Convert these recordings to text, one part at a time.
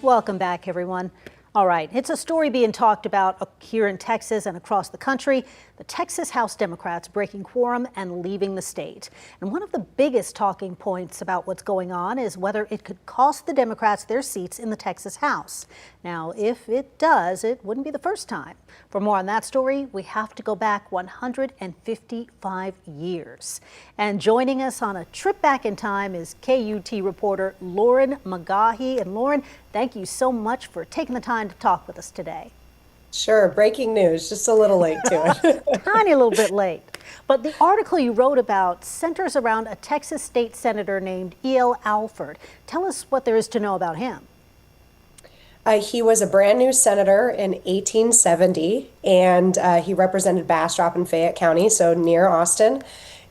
Welcome back, everyone. All right, it's a story being talked about here in Texas and across the country. The Texas House Democrats breaking quorum and leaving the state. And one of the biggest talking points about what's going on is whether it could cost the Democrats their seats in the Texas House. Now, if it does, it wouldn't be the first time. For more on that story, we have to go back 155 years. And joining us on a trip back in time is KUT reporter Lauren McGaughy. And Lauren, thank you so much for taking the time to talk with us today. Sure, breaking news, just a little late to it. Tiny little bit late. But the article you wrote about centers around a Texas state senator named E.L. Alford. Tell us what there is to know about him. He was a brand new senator in 1870, and he represented Bastrop and Fayette County, so near Austin.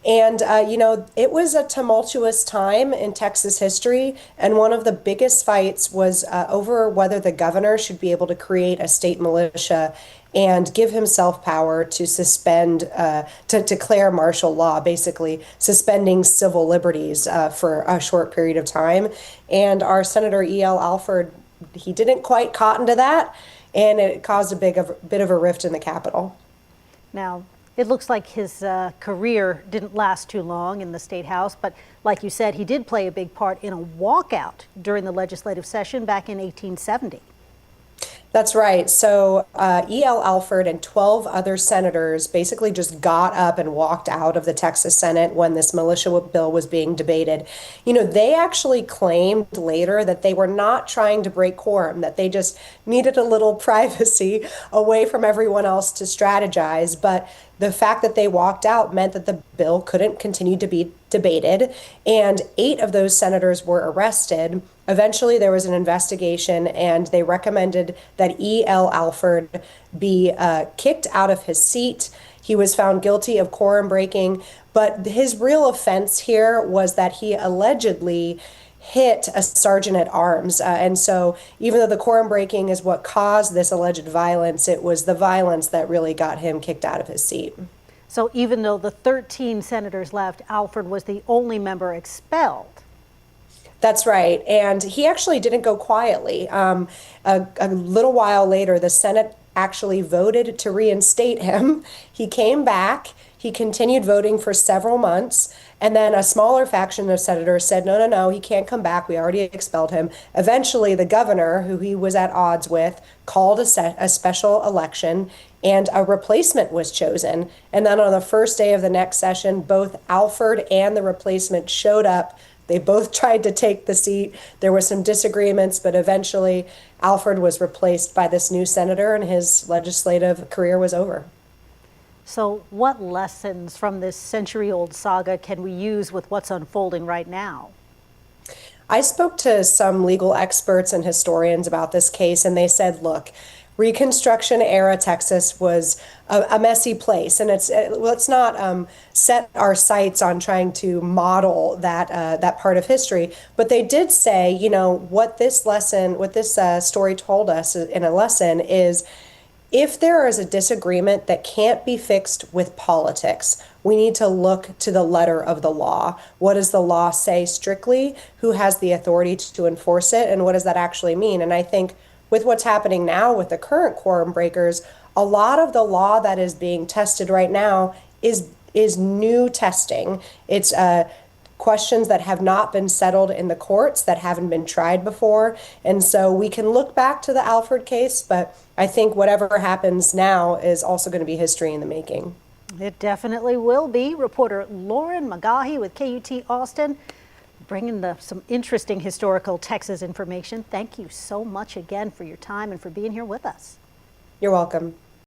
And, it was a tumultuous time in Texas history. And one of the biggest fights was over whether the governor should be able to create a state militia and give himself power to suspend, to declare martial law, basically suspending civil liberties for a short period of time. And our Senator E.L. Alford, he didn't quite cotton to that, and it caused a bit of a rift in the Capitol. Now, it looks like his career didn't last too long in the State House, but like you said, he did play a big part in a walkout during the legislative session back in 1870. That's right. So E.L. Alford and 12 other senators basically just got up and walked out of the Texas Senate when this militia bill was being debated. They actually claimed later that they were not trying to break quorum, that they just needed a little privacy away from everyone else to strategize. But the fact that they walked out meant that the bill couldn't continue to be debated, and 8 of those senators were arrested. Eventually, there was an investigation, and they recommended that E.L. Alford be kicked out of his seat. He was found guilty of quorum breaking, but his real offense here was that he allegedly hit a sergeant at arms. And so even though the quorum breaking is what caused this alleged violence, it was the violence that really got him kicked out of his seat. So even though the 13 senators left, Alford was the only member expelled. That's right. And he actually didn't go quietly. A little while later, the Senate actually voted to reinstate him. He came back. He continued voting for several months. And then a smaller faction of senators said, no, he can't come back. We already expelled him. Eventually, the governor, who he was at odds with, called a special election, and a replacement was chosen. And then on the first day of the next session, both Alford and the replacement showed up. They both tried to take the seat. There were some disagreements, but eventually Alford was replaced by this new senator, and his legislative career was over. So what lessons from this century-old saga can we use with what's unfolding right now? I spoke to some legal experts and historians about this case, and they said, look, Reconstruction era Texas was a messy place, and let's not set our sights on trying to model that part of history. But they did say, what this story told us in a lesson is, if there is a disagreement that can't be fixed with politics, we need to look to the letter of the law. What does the law say strictly? Who has the authority to enforce it? And what does that actually mean? And I think with what's happening now with the current quorum breakers, a lot of the law that is being tested right now is new testing. It's questions that have not been settled in the courts, that haven't been tried before. And so we can look back to the Alford case, but I think whatever happens now is also going to be history in the making. It definitely will be. Reporter Lauren McGaughy with KUT Austin, bringing some interesting historical Texas information. Thank you so much again for your time and for being here with us. You're welcome.